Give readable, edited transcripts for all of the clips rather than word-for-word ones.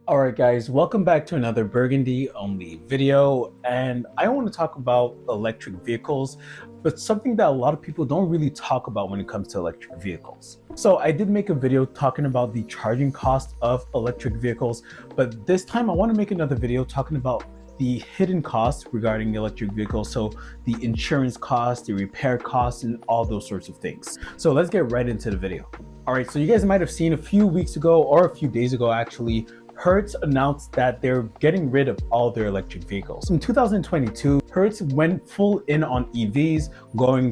Alright guys, welcome back to another Burgundy only video, and I want to talk about electric vehicles, but something that a lot of people don't really talk about when it comes to electric vehicles. So I did make a video talking about the charging cost of electric vehicles, but this time I want to make another video talking about the hidden costs regarding electric vehicles, so the insurance costs, the repair costs, and all those sorts of things. So let's get right into the video. Alright, so you guys might have seen a few weeks ago, or a few days ago actually, Hertz announced that they're getting rid of all their electric vehicles. In 2022, Hertz went full in on EVs,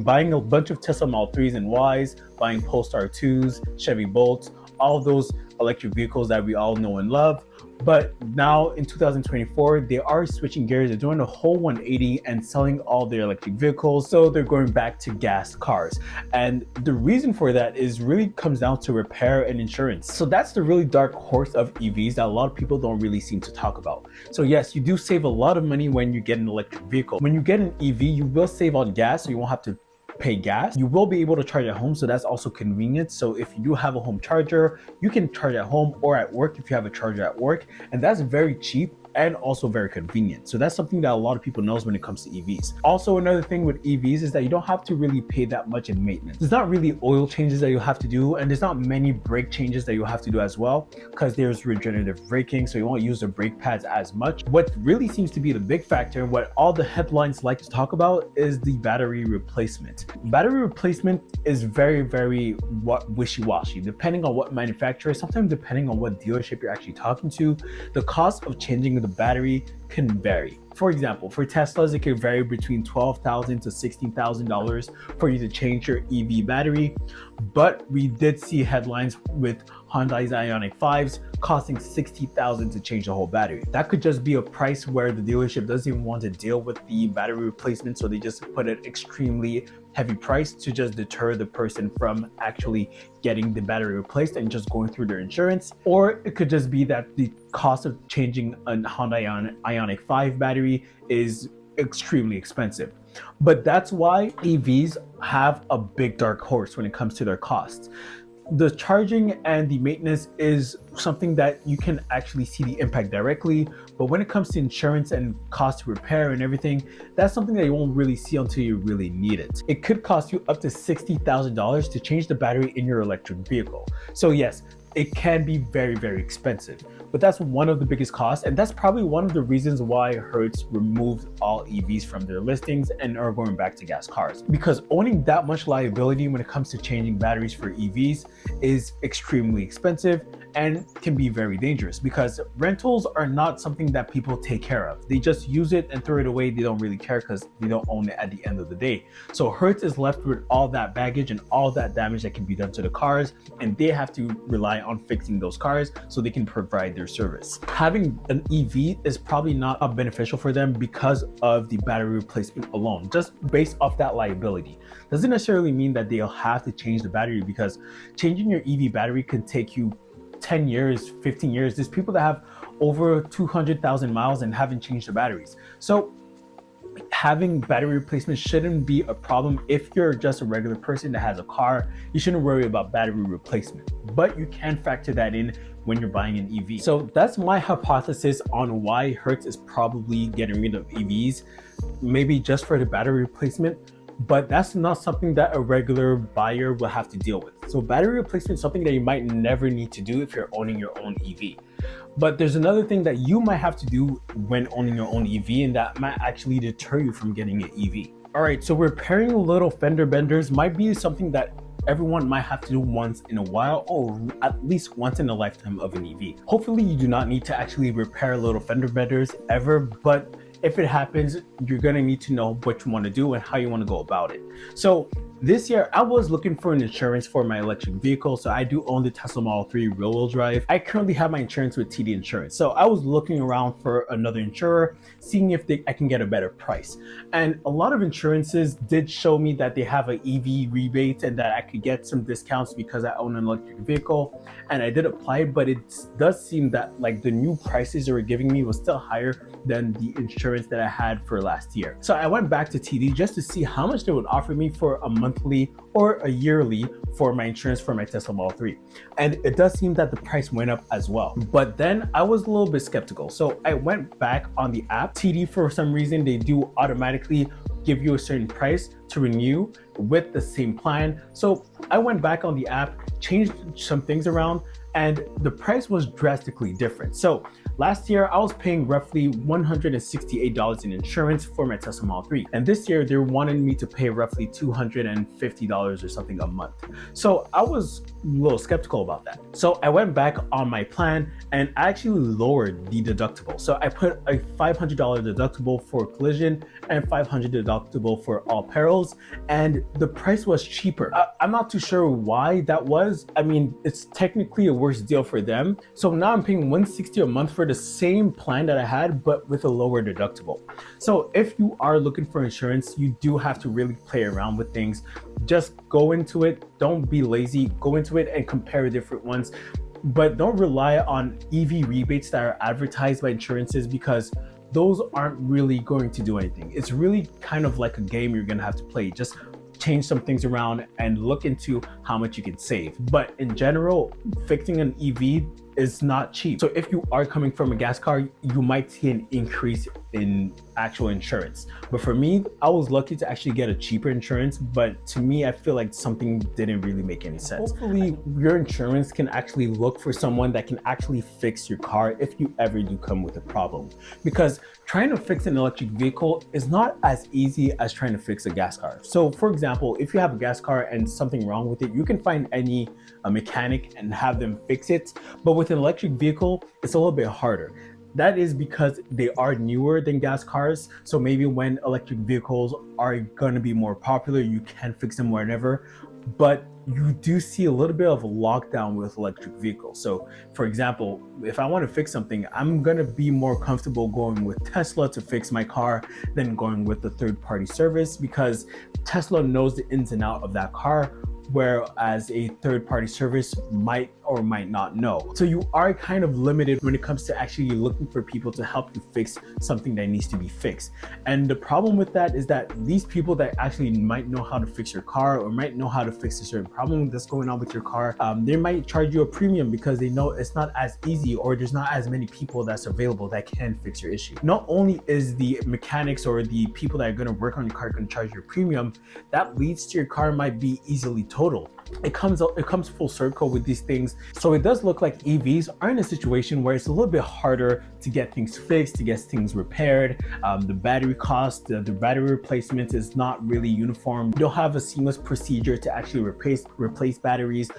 buying a bunch of Tesla Model 3s and Ys, buying Polestar 2s, Chevy Bolts, all those electric vehicles that we all know and love. But now in 2024, they are switching gears. They're doing a whole 180 and selling all their electric vehicles. So they're going back to gas cars. And the reason for that is really comes down to repair and insurance. So that's the really dark horse of EVs that a lot of people don't really seem to talk about. So yes, you do save a lot of money when you get an electric vehicle. When you get an EV, you will save on gas, so you won't have to pay gas. You will be able to charge at home, so that's also convenient. So if you do have a home charger, you can charge at home or at work if you have a charger at work, and that's very cheap and also very convenient. So that's something that a lot of people knows when it comes to EVs. Also, another thing with EVs is that you don't have to really pay that much in maintenance. There's not really oil changes that you have to do, and there's not many brake changes that you have to do as well, because there's regenerative braking, so you won't use the brake pads as much. What really seems to be the big factor, and what all the headlines like to talk about, is the battery replacement. Battery replacement is very wishy-washy depending on what manufacturer, sometimes depending on what dealership you're actually talking to. The cost of changing the battery can vary. For example, for Teslas, it can vary between $12,000 to $16,000 for you to change your EV battery. But we did see headlines with Hyundai's Ioniq 5s costing $60,000 to change the whole battery. That could just be a price where the dealership doesn't even want to deal with the battery replacement, so they just put an extremely heavy price to just deter the person from actually getting the battery replaced and just going through their insurance. Or it could just be that the cost of changing a Hyundai Ioniq 5 battery is extremely expensive. But that's why EVs have a big dark horse when it comes to their costs. The charging and the maintenance is something that you can actually see the impact directly, but when it comes to insurance and cost to repair and everything, that's something that you won't really see until you really need it. It could cost you up to $60,000 to change the battery in your electric vehicle. So yes, it can be very expensive, but that's one of the biggest costs, and that's probably one of the reasons why Hertz removed all EVs from their listings and are going back to gas cars, because owning that much liability when it comes to changing batteries for EVs is extremely expensive and can be very dangerous, because rentals are not something that people take care of. They just use it and throw it away. They don't really care because they don't own it at the end of the day. So Hertz is left with all that baggage and all that damage that can be done to the cars, and they have to rely on fixing those cars so they can provide their service. Having an EV is probably not beneficial for them because of the battery replacement alone, just based off that liability. Doesn't necessarily mean that they'll have to change the battery, because changing your EV battery can take you 10 years, 15 years. There's people that have over 200,000 miles and haven't changed the batteries. So having battery replacement shouldn't be a problem. If you're just a regular person that has a car, you shouldn't worry about battery replacement, but you can factor that in when you're buying an EV. So that's my hypothesis on why Hertz is probably getting rid of EVs, maybe just for the battery replacement. But that's not something that a regular buyer will have to deal with. So battery replacement is something that you might never need to do if you're owning your own EV. But there's another thing that you might have to do when owning your own EV, and that might actually deter you from getting an EV. All right, so repairing little fender benders might be something that everyone might have to do once in a while, or at least once in a lifetime of an EV. Hopefully you do not need to actually repair little fender benders ever, but if it happens, you're gonna need to know what you want to do and how you want to go about it. So this year, I was looking for an insurance for my electric vehicle. So I do own the Tesla Model 3 rear-wheel drive. I currently have my insurance with TD Insurance. So I was looking around for another insurer, seeing if I can get a better price. And a lot of insurances did show me that they have an EV rebate and that I could get some discounts because I own an electric vehicle. And I did apply, but it does seem that like the new prices they were giving me was still higher than the insurance that I had for last year. So I went back to TD just to see how much they would offer me for a month monthly or a yearly for my insurance for my Tesla Model 3. And it does seem that the price went up as well. But then I was a little bit skeptical. So I went back on the app. TD, for some reason, they do automatically give you a certain price to renew with the same plan. So I went back on the app, changed some things around, and the price was drastically different. So last year, I was paying roughly $168 in insurance for my Tesla Model 3. And this year, they wanted me to pay roughly $250 or something a month. So I was a little skeptical about that. So I went back on my plan and I actually lowered the deductible. So I put a $500 deductible for collision and $500 deductible for all perils. And the price was cheaper. I'm not too sure why that was. I mean, it's technically a worse deal for them. So now I'm paying $160 a month for the same plan that I had, but with a lower deductible. So if you are looking for insurance, you do have to really play around with things. Just go into it. Don't be lazy. Go into it and compare different ones. But don't rely on EV rebates that are advertised by insurances, because those aren't really going to do anything. It's really kind of like a game you're going to have to play. Just change some things around and look into how much you can save. But in general, fixing an EV is not cheap. So if you are coming from a gas car, you might see an increase in actual insurance. But for me, I was lucky to actually get a cheaper insurance, but to me, I feel like something didn't really make any sense. Hopefully your insurance can actually look for someone that can actually fix your car if you ever do come with a problem. Because trying to fix an electric vehicle is not as easy as trying to fix a gas car. So for example, if you have a gas car and something wrong with it, you can find any mechanic and have them fix it. But with an electric vehicle, it's a little bit harder. That is because they are newer than gas cars. So maybe when electric vehicles are going to be more popular, you can fix them whenever. But you do see a little bit of a lockdown with electric vehicles. So for example, if I want to fix something, I'm going to be more comfortable going with Tesla to fix my car than going with the third-party service, because Tesla knows the ins and outs of that car, whereas a third-party service might or might not know. So you are kind of limited when it comes to actually looking for people to help you fix something that needs to be fixed. And the problem with that is that these people that actually might know how to fix your car or might know how to fix a certain problem that's going on with your car, they might charge you a premium because they know it's not as easy, or there's not as many people that's available that can fix your issue. Not only is the mechanics or the people that are going to work on your car going to charge you a premium, that leads to your car might be easily totaled. It comes full circle with these things. So it does look like EVs are in a situation where it's a little bit harder to get things fixed, to get things repaired. The battery cost, the battery replacement is not really uniform. You don't have a seamless procedure to actually replace batteries.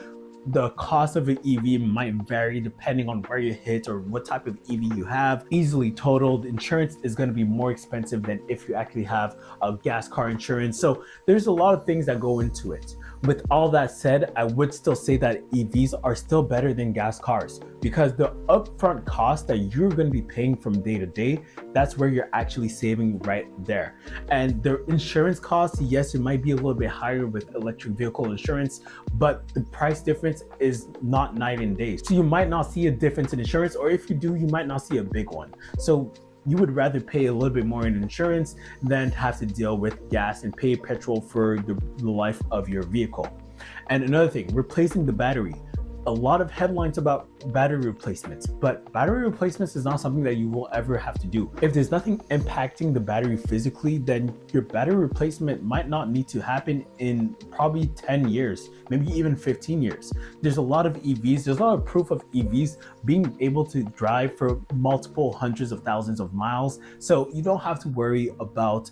The cost of an EV might vary depending on where you hit or what type of EV you have. Easily totaled insurance is going to be more expensive than if you actually have a gas car insurance. So there's a lot of things that go into it. With all that said, I would still say that EVs are still better than gas cars, because the upfront cost that you're going to be paying from day to day, that's where you're actually saving right there. And the insurance cost, yes, it might be a little bit higher with electric vehicle insurance, but the price difference is not night and day. So you might not see a difference in insurance, or if you do, you might not see a big one. So you would rather pay a little bit more in insurance than have to deal with gas and pay petrol for the life of your vehicle. And another thing, replacing the battery. A lot of headlines about battery replacements, but battery replacements is not something that you will ever have to do. If there's nothing impacting the battery physically, then your battery replacement might not need to happen in probably 10 years, maybe even 15 years. There's a lot of EVs, there's a lot of proof of EVs being able to drive for multiple hundreds of thousands of miles. So you don't have to worry about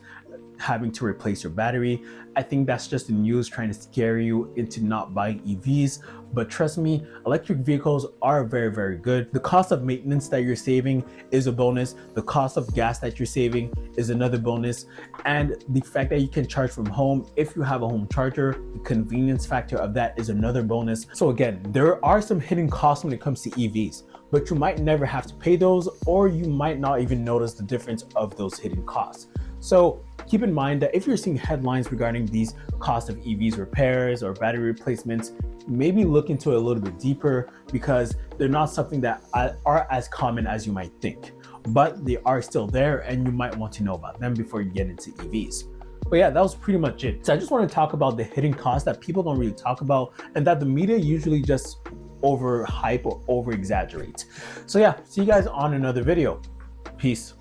having to replace your battery. I think that's just the news trying to scare you into not buying EVs. But trust me, electric vehicles are very, very good. The cost of maintenance that you're saving is a bonus. The cost of gas that you're saving is another bonus. And the fact that you can charge from home, if you have a home charger, the convenience factor of that is another bonus. So again, there are some hidden costs when it comes to EVs, but you might never have to pay those, or you might not even notice the difference of those hidden costs. So keep in mind that if you're seeing headlines regarding these costs of EVs repairs or battery replacements, maybe look into it a little bit deeper, because they're not something that are as common as you might think, but they are still there and you might want to know about them before you get into EVs. But yeah, that was pretty much it. So I just want to talk about the hidden costs that people don't really talk about and that the media usually just overhype or over exaggerate. So yeah, see you guys on another video. Peace.